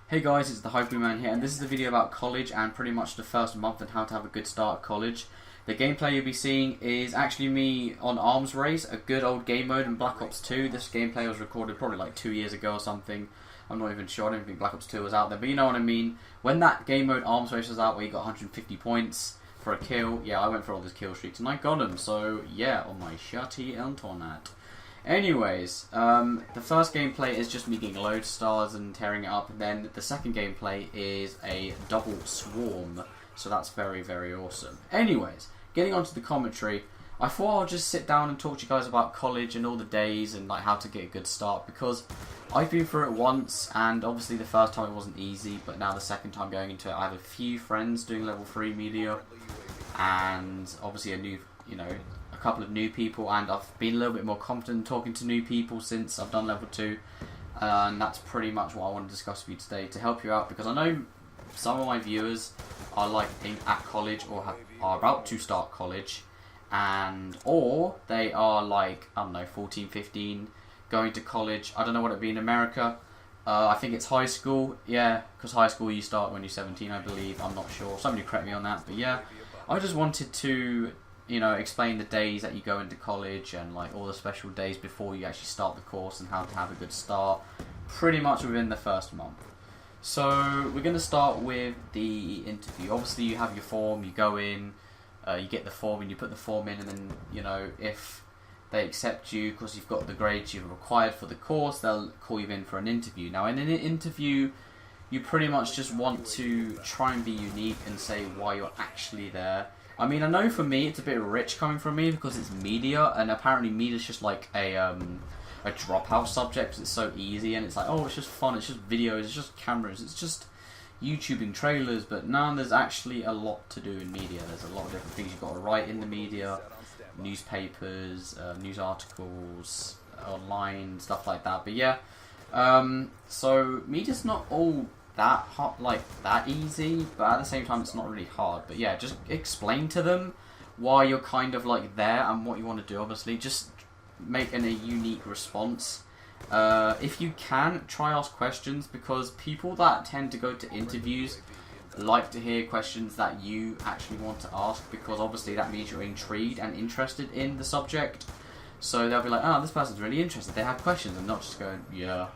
Hey guys, it's the Hybrid Man here, and this is a video about college and pretty much the first month and how to have a good start at college. The gameplay you'll be seeing is actually me on Arms Race, a good old game mode in Black Ops 2. This gameplay was recorded probably like 2 years ago or something. I'm not even sure, I don't think Black Ops 2 was out there, but you know what I mean. When that game mode Arms Race was out where you got 150 points for a kill, yeah, I went for all those kill streaks and I got them, so yeah, on my shitty internet. Anyways, the first gameplay is just me getting loads of stars and tearing it up, and then the second gameplay is a double swarm, so that's very, very awesome. Anyways, getting onto the commentary, I thought I'll just sit down and talk to you guys about college and all the days and like how to get a good start, because I've been through it once, and obviously the first time it wasn't easy, but now the second time going into it, I have a few friends doing level 3 media, and obviously a new, a couple of new people, and I've been a little bit more confident in talking to new people since I've done level 2, and that's pretty much what I want to discuss with you today to help you out, because I know some of my viewers are like at college or are about to start college, or they are like, I don't know, 14, 15, going to college. I don't know what it'd be in America. I think it's high school, yeah, because high school you start when you're 17, I believe. I'm not sure. Somebody correct me on that, but yeah, I just wanted to explain the days that you go into college and like all the special days before you actually start the course and how to have a good start pretty much within the first month. So we're going to start with the interview. Obviously you have your form, you go in, you get the form and you put the form in, and then if they accept you because you've got the grades you've required for the course, they'll call you in for an interview. Now in an interview you pretty much just want to try and be unique and say why you're actually there. I mean, I know for me it's a bit rich coming from me because it's media, and apparently media's just like a dropout subject because it's so easy, and it's like, oh, it's just fun, it's just videos, it's just cameras, it's just YouTubing trailers, but no, there's actually a lot to do in media. There's a lot of different things you've got to write in the media, newspapers, news articles, online, stuff like that, but yeah, so media's not all that hot, like that easy, but at the same time it's not really hard. But yeah, just explain to them why you're kind of like there and what you want to do. Obviously just make a unique response. If you can, try ask questions, because people that tend to go to interviews like to hear questions that you actually want to ask, because obviously that means you're intrigued and interested in the subject. So they'll be like, oh, this person's really interested, they have questions, and not just going, yeah,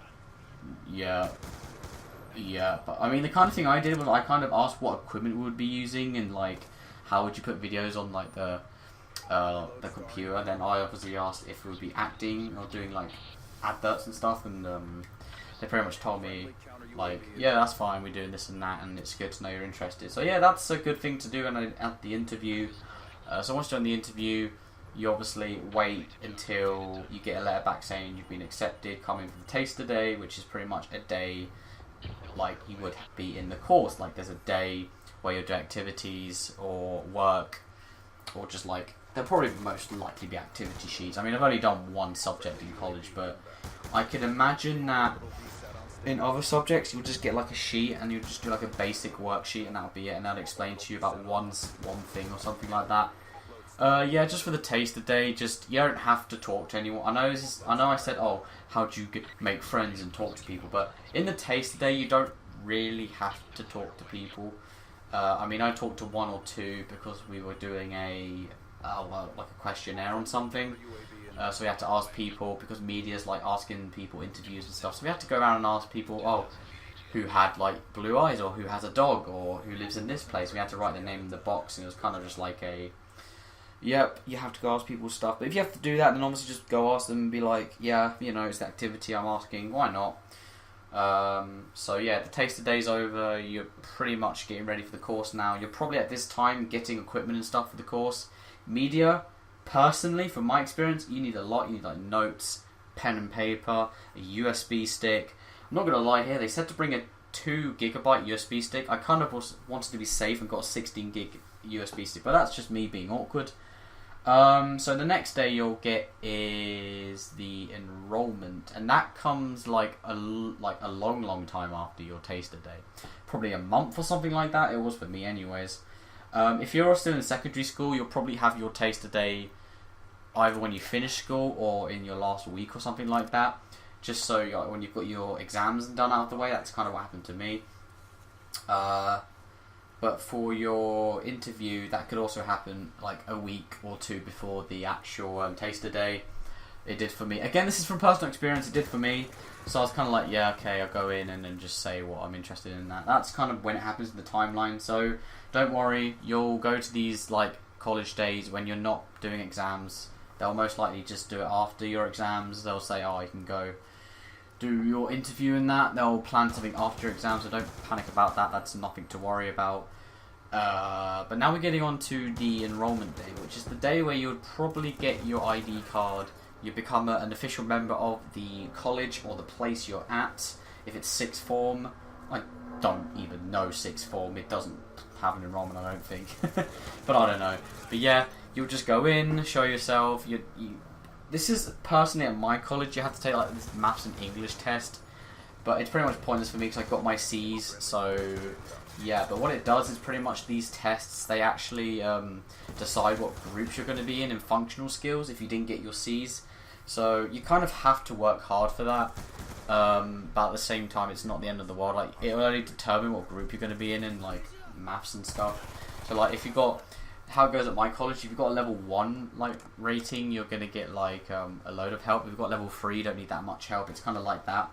but I mean, the kind of thing I did was I kind of asked what equipment we would be using and like how would you put videos on like the computer. And then I obviously asked if we would be acting or doing like adverts and stuff, and they pretty much told me like, yeah, that's fine, we're doing this and that, and it's good to know you're interested. So yeah, that's a good thing to do at the interview. So once you're done the interview, you obviously wait until you get a letter back saying you've been accepted, coming from Taster Day, which is pretty much a day like you would be in the course. Like there's a day where you do activities or work, or just like, there'll probably most likely be activity sheets. I mean, I've only done one subject in college, but I could imagine that in other subjects you'll just get like a sheet and you'll just do like a basic worksheet and that'll be it, and that'll explain to you about one thing or something like that. Yeah, just for the taster day, just, you don't have to talk to anyone. I know I said, oh, how do you make friends and talk to people, but in the taster day you don't really have to talk to people. I mean, I talked to one or two because we were doing like a questionnaire on something, so we had to ask people, because media's like asking people interviews and stuff, so we had to go around and ask people, oh, who had like blue eyes, or who has a dog, or who lives in this place. We had to write their name in the box, and it was kind of just like yep, you have to go ask people stuff. But if you have to do that, then obviously just go ask them and be like, yeah, it's the activity I'm asking, why not? So yeah, the taster day's over, you're pretty much getting ready for the course now. You're probably at this time getting equipment and stuff for the course. Media, personally, from my experience, you need a lot. You need like notes, pen and paper, a USB stick. I'm not going to lie here, they said to bring a 2 GB USB stick. I kind of wanted to be safe and got a 16 gig USB stick, but that's just me being awkward. So the next day you'll get is the enrollment, and that comes like a long time after your taster day, probably a month or something like that. It was for me anyways. If you're still in secondary school, you'll probably have your taster day either when you finish school or in your last week or something like that. just so when you've got your exams done out of the way. That's kind of what happened to me. But for your interview, that could also happen like a week or two before the actual taster day. It did for me. Again, this is from personal experience. It did for me. So I was kind of like, yeah, okay, I'll go in and then just say what I'm interested in. That's kind of when it happens in the timeline. So don't worry, you'll go to these like college days when you're not doing exams. They'll most likely just do it after your exams. They'll say, oh, you can go do your interview and that. They'll plan something after your exams, so don't panic about that. That's nothing to worry about. But now we're getting on to the enrollment day, which is the day where you would probably get your ID card. You become an official member of the college or the place you're at. If it's sixth form, I don't even know sixth form. It doesn't have an enrollment, I don't think. But I don't know. But yeah, you'll just go in, show yourself. This is personally at my college. You have to take like this maths and English test, but it's pretty much pointless for me because I got my C's. So yeah, but what it does is pretty much these tests, they actually decide what groups you're going to be in functional skills if you didn't get your C's. So you kind of have to work hard for that. But at the same time, it's not the end of the world. Like, it'll only determine what group you're going to be in like maths and stuff. So like if you got, how it goes at my college, if you've got a level 1 like rating, you're going to get like a load of help. If you've got level 3, you don't need that much help. It's kind of like that.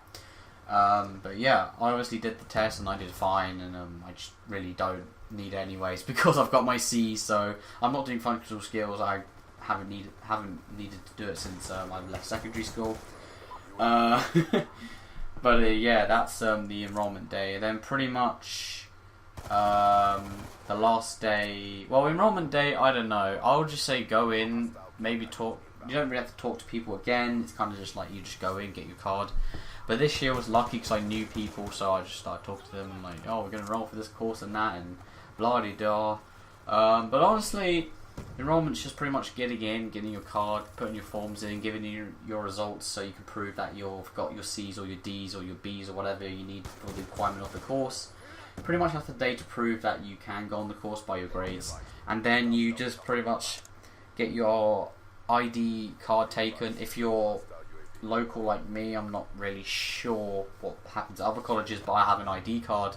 But yeah, I obviously did the test and I did fine, and I just really don't need it anyways because I've got my C. So I'm not doing functional skills. I haven't needed to do it since I left secondary school. But yeah, that's the enrollment day. Then pretty much the last day. Well, enrollment day, I don't know. I'll just say go in, maybe talk. You don't really have to talk to people again. It's kind of just like you just go in, get your card. But this year was lucky because I knew people, so I just started talking to them like, oh, we're going to enroll for this course and that, and blah-de-da. But honestly, enrollment's just pretty much getting in, getting your card, putting your forms in, giving you your results so you can prove that you've got your C's or your D's or your B's or whatever you need for the requirement of the course. Pretty much have the day to prove that you can go on the course by your grades. And then you just pretty much get your ID card taken. If you're local like me, I'm not really sure what happens at other colleges, but I have an ID card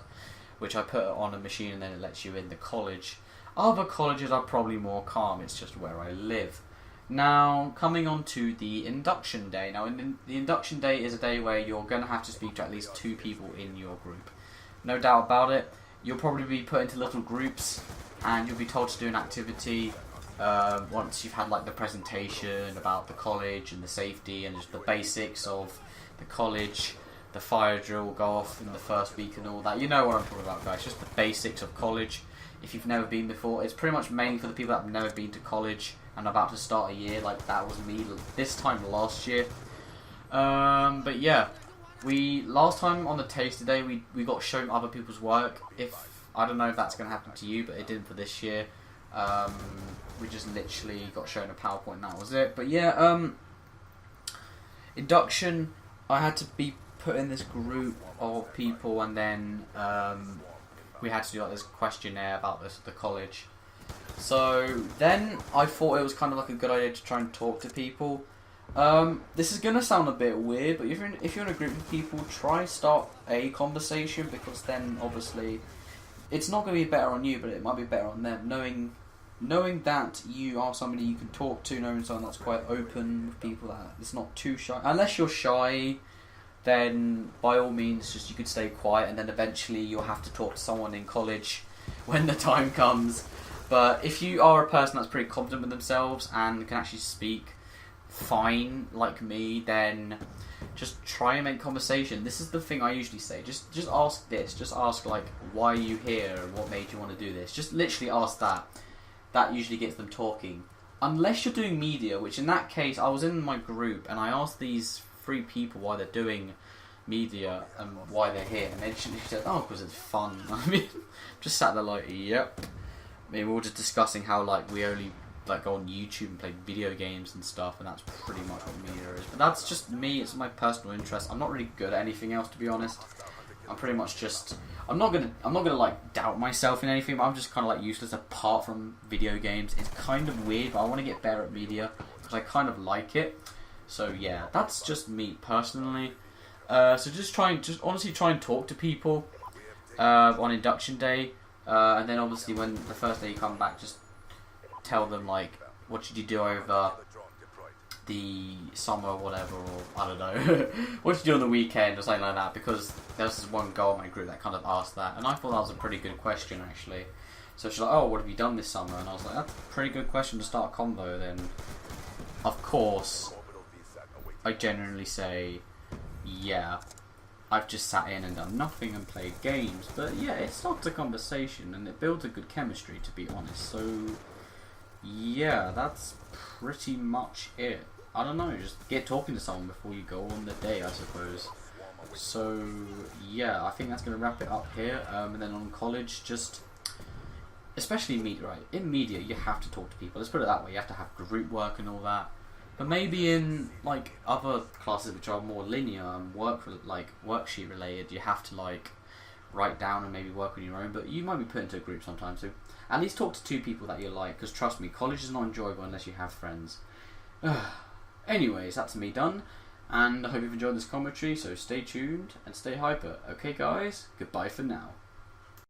which I put on a machine and then it lets you in the college. Other colleges are probably more calm, it's just where I live. Now, coming on to the induction day. Now, the induction day is a day where you're going to have to speak to at least 2 people in your group. No doubt about it. You'll probably be put into little groups and you'll be told to do an activity once you've had like the presentation about the college and the safety and just the basics of the college. The fire drill will go off in the first week and all that. You know what I'm talking about, guys. Just the basics of college. If you've never been before, it's pretty much mainly for the people that have never been to college and about to start a year. Like that was me this time last year. But yeah, last time on the taster day we got shown other people's work. I don't know if that's going to happen to you, but it didn't for this year. We just literally got shown a PowerPoint and that was it. But yeah, induction, I had to be put in this group of people and then we had to do like this questionnaire about the college. So then I thought it was kind of like a good idea to try and talk to people. This is going to sound a bit weird, but if you're in a group of people, try start a conversation, because then obviously it's not going to be better on you, but it might be better on them. Knowing that you are somebody you can talk to, knowing someone that's quite open with people, that it's not too shy. Unless you're shy, then by all means just you could stay quiet, and then eventually you'll have to talk to someone in college when the time comes. But if you are a person that's pretty confident with themselves and can actually speak fine like me, then just try and make conversation. This is the thing I usually say. Just ask this. Just ask like, why are you here and what made you want to do this? Just literally ask that. That usually gets them talking. Unless you're doing media, which in that case, I was in my group and I asked these 3 people why they're doing media and why they're here, and they just said, oh, because it's fun. I mean, just sat there like, yep. I mean, we were just discussing how like we only like go on YouTube and play video games and stuff, and that's pretty much what media is. But that's just me. It's my personal interest. I'm not really good at anything else, to be honest. I'm pretty much just. I'm not gonna like doubt myself in anything, but I'm just kind of like useless apart from video games. It's kind of weird, but I want to get better at media because I kind of like it. So yeah, that's just me personally. So just honestly try and talk to people on induction day, and then obviously when the first day you come back, just tell them like, what did you do over the summer or whatever, or I don't know, what did you do on the weekend or something like that, because there was this one girl in my group that kind of asked that, and I thought that was a pretty good question actually. So she's like, oh, what have you done this summer? And I was like, that's a pretty good question to start a convo. Then, of course, I generally say, yeah, I've just sat in and done nothing and played games. But yeah, it starts a conversation and it builds a good chemistry, to be honest. So yeah, that's pretty much it. I don't know, just get talking to someone before you go on the day, I suppose. So yeah, I think that's going to wrap it up here. And then on college, just... especially media, right? In media, you have to talk to people. Let's put it that way. You have to have group work and all that. But maybe in like other classes which are more linear and worksheet related, you have to like write down and maybe work on your own. But you might be put into a group sometimes. So at least talk to 2 people that you like. Because trust me, college is not enjoyable unless you have friends. Anyways, that's me done. And I hope you've enjoyed this commentary. So stay tuned and stay hyper. Okay, guys. Goodbye for now.